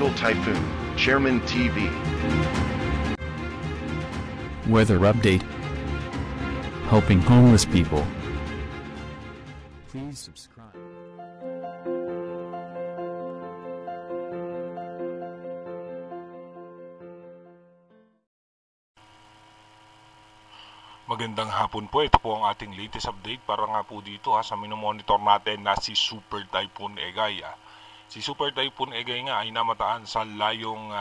Tropical Typhoon, Chairman TV. Weather update. Helping homeless people. Please subscribe. Magandang hapon po. Ito po ang ating latest update para nga po dito sa minomonitor natin na si Super Typhoon Egay. Si Super Typhoon Egay nga ay namataan sa layong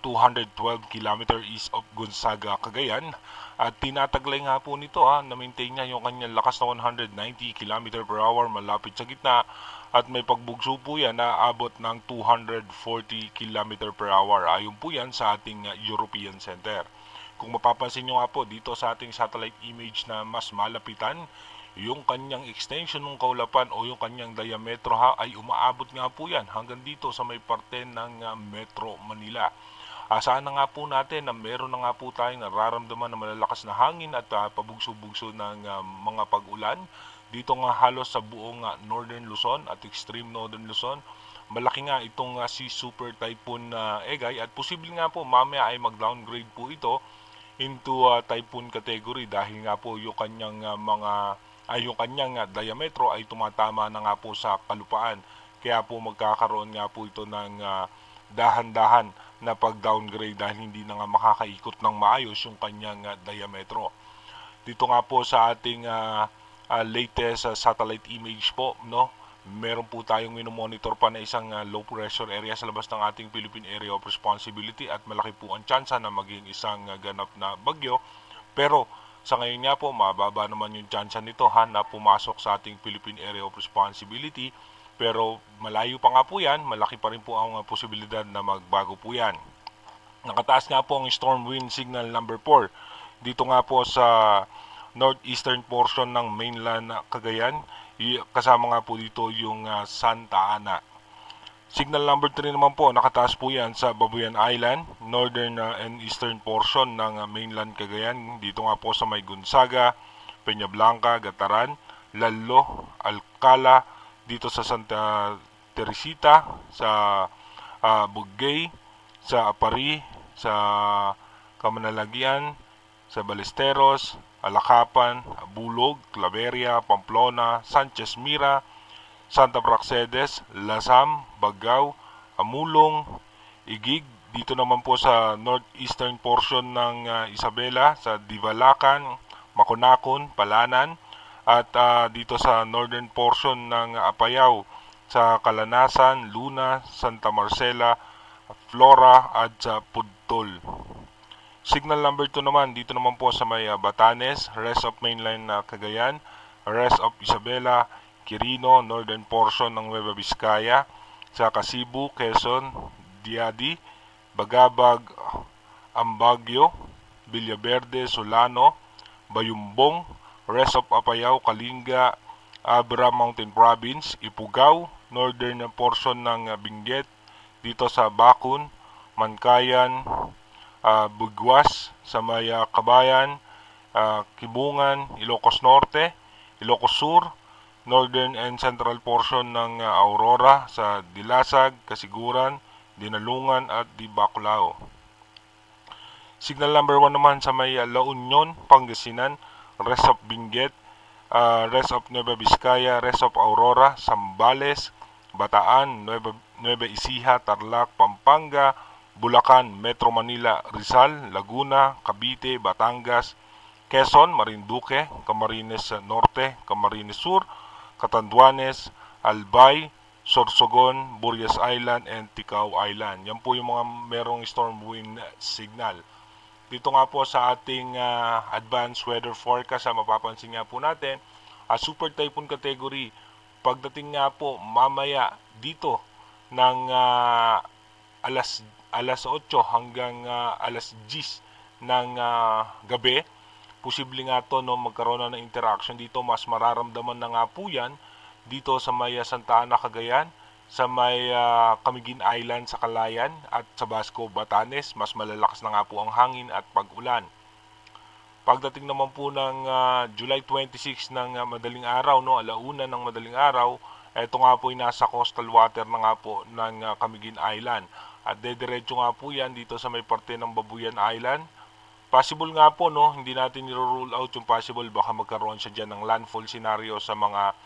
212 km east of Gonzaga, Cagayan. At tinataglay nga po nito na-maintain niya yung kanyang lakas na 190 km per hour malapit sa gitna. At may pagbugso po yan na abot ng 240 km per hour. Ayon po yan sa ating European Center. Kung mapapansin nyo nga po dito sa ating satellite image na mas malapitan, yung kanyang extension ng kaulapan o yung kanyang diametro ay umaabot nga po yan hanggang dito sa may parte ng Metro Manila. Asahan na nga po natin na meron na nga po tayong nararamdaman na malalakas na hangin at pabugso-bugso ng mga pag-ulan. Dito nga halos sa buong Northern Luzon at extreme Northern Luzon. Malaki nga itong si Super Typhoon Egay at posible nga po mamaya ay mag-downgrade po ito into typhoon category dahil nga po yung kanyang yung kanyang diametro ay tumatama na nga po sa kalupaan. Kaya po magkakaroon nga po ito ng dahan-dahan na pag-downgrade dahil hindi na nga makakaikot ng maayos yung kanyang diametro. Dito nga po sa ating latest satellite image po, no? Meron po tayong minomonitor pa na isang low pressure area sa labas ng ating Philippine Area of Responsibility at malaki po ang tsansa na maging isang ganap na bagyo. Pero sa ngayon nga po, mababa naman yung tsansa nito na pumasok sa ating Philippine Area of Responsibility. Pero malayo pa nga po yan, malaki pa rin po ang posibilidad na magbago po yan. Nakataas nga po ang storm wind signal number 4. Dito nga po sa northeastern portion ng mainland Cagayan. Kasama nga po dito yung Santa Ana. Signal number 3 naman po, nakataas po yan sa Babuyan Island, northern and eastern portion ng mainland Cagayan. Dito nga po sa may Gonzaga, Peña Blanca, Gataran, Lalo, Alcala, dito sa Santa Teresita, sa Bugay, sa Apari, sa Kamanalagian, sa Balesteros, Alacapan, Bulog, Claveria, Pamplona, Sanchez Mira, Santa Praxedes, Lasam, Bagao, Amulong, Igig. Dito naman po sa northeastern portion ng Isabela, sa Divalacan, Maconacon, Palanan. At dito sa northern portion ng Apayao, sa Kalanasan, Luna, Santa Marcela, Flora at sa Pudtol. Signal number 2 naman, dito naman po sa may Batanes, rest of mainland Cagayan, rest of Isabela, Quirino, northern portion ng Nueva Vizcaya, sa Kasibu, Quezon, Diadi, Bagabag, Ambagyo, Villaverde, Solano, Bayumbong, rest of Apayao, Kalinga, Abra Mountain Province, Ifugao, northern portion ng Benguet, dito sa Bacun, Mankayan, Buguas, sa may Kabayan, Kibungan, Ilocos Norte, Ilocos Sur, northern and central portion ng Aurora, sa Dilasag, Kasiguran, Dinalungan at Dibaclao. Signal number 1 naman sa may La Union, Pangasinan, rest of Benguet, rest of Nueva Vizcaya, rest of Aurora, Zambales, Bataan, Nueva Ecija, Tarlac, Pampanga, Bulacan, Metro Manila, Rizal, Laguna, Cavite, Batangas, Quezon, Marinduque, Camarines Norte, Camarines Sur, Catanduanes, Albay, Sorsogon, Burias Island, and Ticao Island. Yan po yung mga merong storm wind signal. Dito nga po sa ating advanced weather forecast, mapapansin nga po natin, super typhoon category. Pagdating nga po mamaya dito ng alas 8 hanggang alas 10 ng gabi, posible nga to magkaroon na ng interaction dito. Mas mararamdaman na nga po yan dito sa may Santa Ana, Cagayan, sa may Camiguin Island sa Calayan at sa Basco, Batanes. Mas malalakas na nga po ang hangin at pag-ulan. Pagdating naman po ng July 26 ng madaling araw, alauna ng madaling araw, ito nga po ay nasa coastal water na nga po ng Camiguin Island. at dediretso nga po yan dito sa may parte ng Babuyan Island. Possible nga po, no, hindi natin niro-rule out yung possible, baka magkaroon siya dyan ng landfall scenario sa mga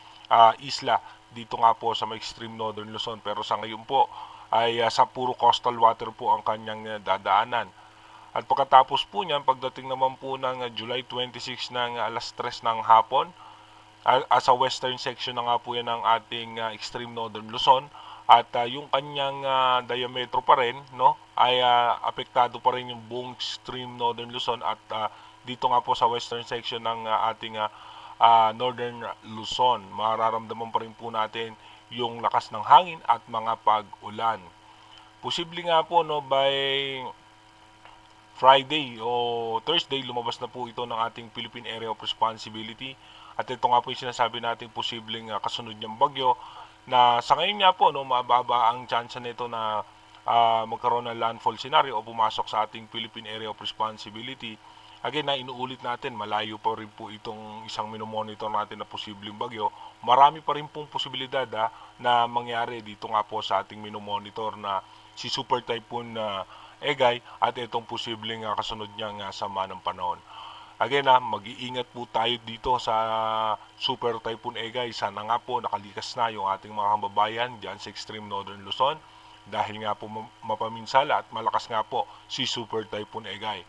isla dito nga po sa may extreme northern Luzon. Pero sa ngayon po ay sa puro coastal water po ang kanyang dadaanan. At pagkatapos po niyan, pagdating naman po ng July 26 ng alas 3 ng hapon, sa western section na nga po yan ng ating extreme northern Luzon, at yung kanyang diametro pa rin, no, ay apektado pa rin yung buong extreme northern Luzon at dito nga po sa western section ng ating northern Luzon. Mararamdaman pa rin po natin yung lakas ng hangin at mga pag-ulan. Posible nga po, no, by Friday o Thursday, lumabas na po ito ng ating Philippine Area of Responsibility. At ito nga po yung sinasabi natin posibleng kasunod niyang bagyo na sa ngayon nga po, no, mababa ang chance nito na magkaroon ng landfall scenario o pumasok sa ating Philippine Area of Responsibility. Again, na inuulit natin, malayo pa rin po itong isang minomonitor natin na posibleng bagyo. Marami pa rin pong posibilidad na mangyari dito nga po sa ating minomonitor na si Super Typhoon Egay at itong posibleng kasunod niyang sama ng panahon. Again, mag-iingat po tayo dito sa Super Typhoon Egay. Sana nga po nakalikas na yung ating mga kababayan dyan sa extreme northern Luzon dahil nga po mapaminsala at malakas nga po si Super Typhoon Egay.